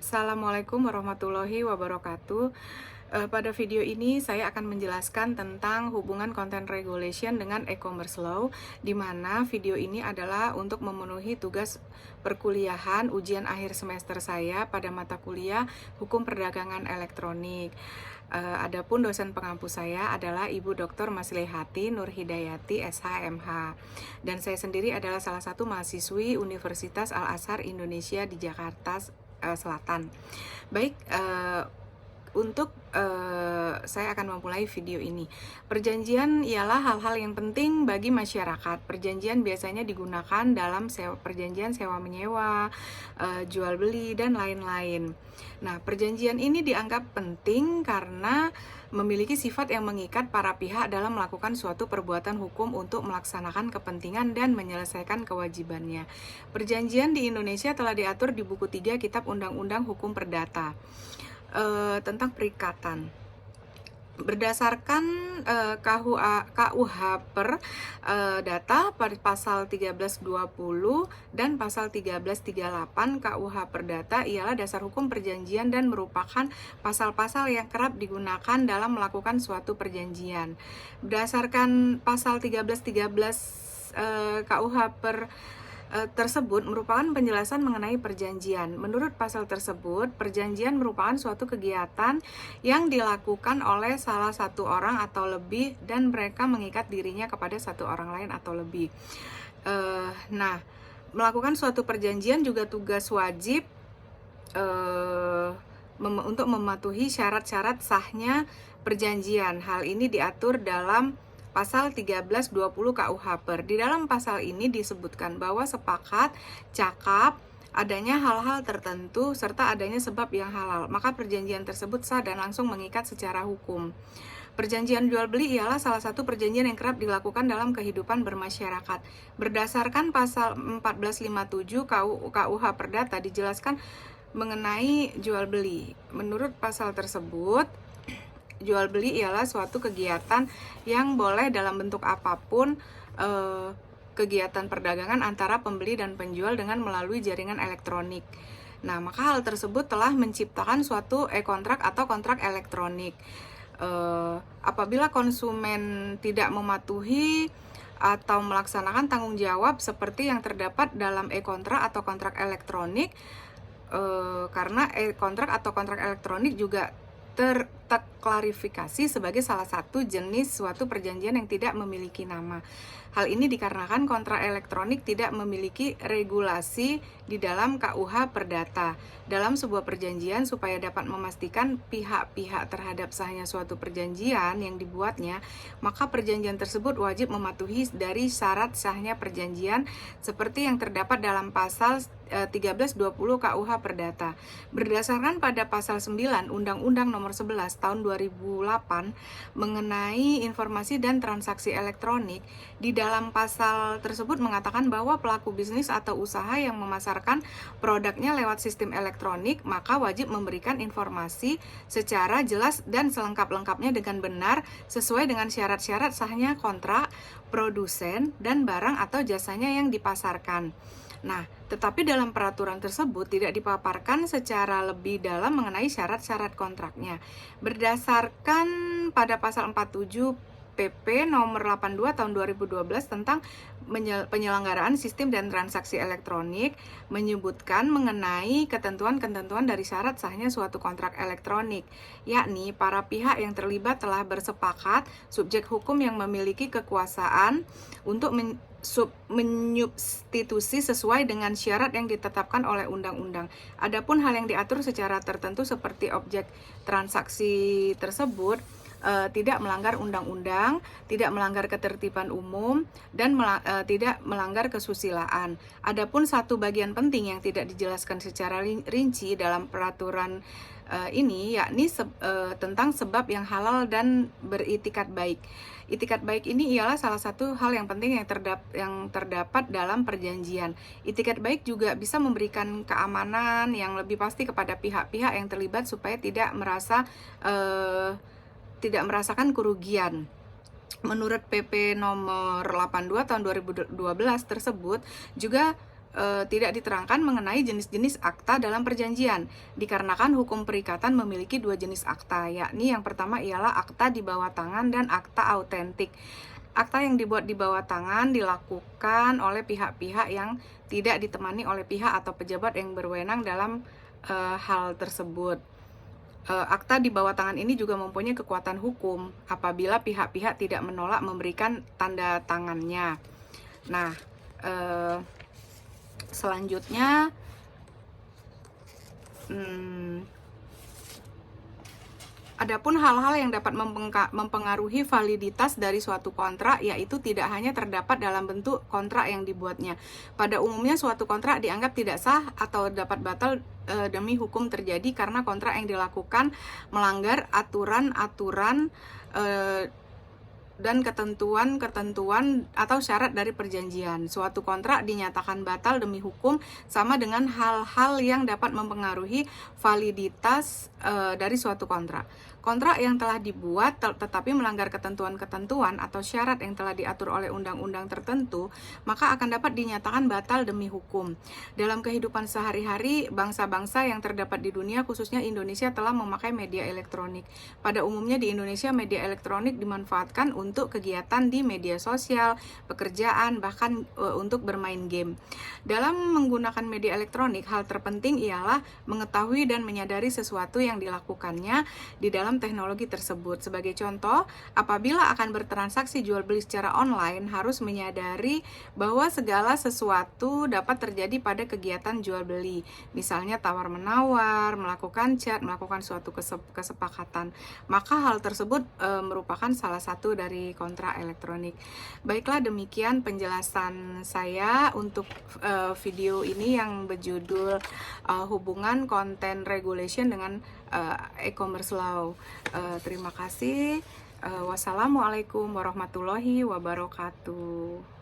Assalamualaikum warahmatullahi wabarakatuh. Pada video ini saya akan menjelaskan tentang hubungan content regulation dengan e-commerce law, di mana video ini adalah untuk memenuhi tugas perkuliahan ujian akhir semester saya pada mata kuliah Hukum Perdagangan Elektronik. Adapun dosen pengampu saya adalah Ibu Dr. Maslihati Nur Hidayati SHMH, dan saya sendiri adalah salah satu mahasiswi Universitas Al-Azhar Indonesia di Jakarta Selatan. Baik, saya akan memulai video ini. Perjanjian ialah hal-hal yang penting bagi masyarakat. Perjanjian biasanya digunakan dalam perjanjian sewa menyewa, jual beli, dan lain-lain. Nah, perjanjian ini dianggap penting karena memiliki sifat yang mengikat para pihak dalam melakukan suatu perbuatan hukum untuk melaksanakan kepentingan dan menyelesaikan kewajibannya. Perjanjian di Indonesia telah diatur di buku 3 Kitab Undang-Undang Hukum Perdata tentang perikatan. Berdasarkan KUH Perdata pasal 1320 dan pasal 1338 KUH Perdata ialah dasar hukum perjanjian dan merupakan pasal-pasal yang kerap digunakan dalam melakukan suatu perjanjian. Berdasarkan pasal 1313 KUH tersebut merupakan penjelasan mengenai perjanjian. Menurut pasal tersebut, perjanjian merupakan suatu kegiatan yang dilakukan oleh salah satu orang atau lebih dan mereka mengikat dirinya kepada satu orang lain atau lebih. Melakukan suatu perjanjian juga tugas wajib untuk mematuhi syarat-syarat sahnya perjanjian. Hal ini diatur dalam Pasal 1320 KUH Per. Di dalam pasal ini disebutkan bahwa sepakat, cakap, adanya hal-hal tertentu, serta adanya sebab yang halal, maka perjanjian tersebut sah dan langsung mengikat secara hukum. Perjanjian jual beli ialah salah satu perjanjian yang kerap dilakukan dalam kehidupan bermasyarakat. Berdasarkan pasal 1457 KUH Perdata dijelaskan mengenai jual beli. Menurut pasal tersebut, jual beli ialah suatu kegiatan yang boleh dalam bentuk apapun, kegiatan perdagangan antara pembeli dan penjual dengan melalui jaringan elektronik. Nah, maka hal tersebut telah menciptakan suatu e-kontrak atau kontrak elektronik. Apabila konsumen tidak mematuhi atau melaksanakan tanggung jawab seperti yang terdapat dalam e-kontrak atau kontrak elektronik, karena e-kontrak atau kontrak elektronik juga terklarifikasi sebagai salah satu jenis suatu perjanjian yang tidak memiliki nama. Hal ini dikarenakan kontrak elektronik tidak memiliki regulasi di dalam KUH Perdata. Dalam sebuah perjanjian, supaya dapat memastikan pihak-pihak terhadap sahnya suatu perjanjian yang dibuatnya, maka perjanjian tersebut wajib mematuhi dari syarat sahnya perjanjian seperti yang terdapat dalam pasal 1320 KUH Perdata. Berdasarkan pada pasal 9 Undang-Undang Nomor 11 Tahun 2008 mengenai informasi dan transaksi elektronik, di dalam pasal tersebut mengatakan bahwa pelaku bisnis atau usaha yang memasarkan produknya lewat sistem elektronik maka wajib memberikan informasi secara jelas dan selengkap-lengkapnya dengan benar sesuai dengan syarat-syarat sahnya kontrak, produsen, dan barang atau jasanya yang dipasarkan. Nah, tetapi dalam peraturan tersebut tidak dipaparkan secara lebih dalam mengenai syarat-syarat kontraknya. Berdasarkan pada pasal 47 PP nomor 82 tahun 2012 tentang penyelenggaraan sistem dan transaksi elektronik menyebutkan mengenai ketentuan-ketentuan dari syarat sahnya suatu kontrak elektronik, yakni para pihak yang terlibat telah bersepakat, subjek hukum yang memiliki kekuasaan untuk menyubstitusi sesuai dengan syarat yang ditetapkan oleh undang-undang. Adapun hal yang diatur secara tertentu seperti objek transaksi tersebut tidak melanggar undang-undang, tidak melanggar ketertiban umum, dan tidak melanggar kesusilaan. Adapun satu bagian penting yang tidak dijelaskan secara rinci dalam peraturan ini, yakni tentang sebab yang halal dan beritikat baik. Itikat baik ini ialah salah satu hal yang penting yang terdapat dalam perjanjian. Itikat baik juga bisa memberikan keamanan yang lebih pasti kepada pihak-pihak yang terlibat supaya tidak merasakan kerugian. Menurut PP nomor 82 tahun 2012 tersebut juga tidak diterangkan mengenai jenis-jenis akta dalam perjanjian, dikarenakan hukum perikatan memiliki dua jenis akta, yakni yang pertama ialah akta di bawah tangan dan akta autentik. Akta yang dibuat di bawah tangan dilakukan oleh pihak-pihak yang tidak ditemani oleh pihak atau pejabat yang berwenang dalam hal tersebut. Akta di bawah tangan ini juga mempunyai kekuatan hukum apabila pihak-pihak tidak menolak memberikan tanda tangannya. Nah, selanjutnya adapun hal-hal yang dapat mempengaruhi validitas dari suatu kontrak, yaitu tidak hanya terdapat dalam bentuk kontrak yang dibuatnya. Pada umumnya suatu kontrak dianggap tidak sah atau dapat batal demi hukum terjadi karena kontrak yang dilakukan melanggar aturan-aturan dan ketentuan-ketentuan atau syarat dari perjanjian. Suatu kontrak dinyatakan batal demi hukum sama dengan hal-hal yang dapat mempengaruhi validitas dari suatu kontrak. Kontrak yang telah dibuat tetapi melanggar ketentuan-ketentuan atau syarat yang telah diatur oleh undang-undang tertentu, maka akan dapat dinyatakan batal demi hukum. Dalam kehidupan sehari-hari, bangsa-bangsa yang terdapat di dunia, khususnya Indonesia, telah memakai media elektronik. Pada umumnya di Indonesia, media elektronik dimanfaatkan untuk kegiatan di media sosial, pekerjaan, bahkan untuk bermain game. Dalam menggunakan media elektronik, hal terpenting ialah mengetahui dan menyadari sesuatu yang dilakukannya di dalam teknologi tersebut. Sebagai contoh, apabila akan bertransaksi jual beli secara online, harus menyadari bahwa segala sesuatu dapat terjadi pada kegiatan jual beli. Misalnya tawar-menawar, melakukan chat, melakukan suatu kesepakatan. Maka hal tersebut merupakan salah satu dari kontrak elektronik. Baiklah, demikian penjelasan saya untuk video ini yang berjudul hubungan content regulation dengan e-commerce law. Terima kasih. Wassalamualaikum warahmatullahi wabarakatuh.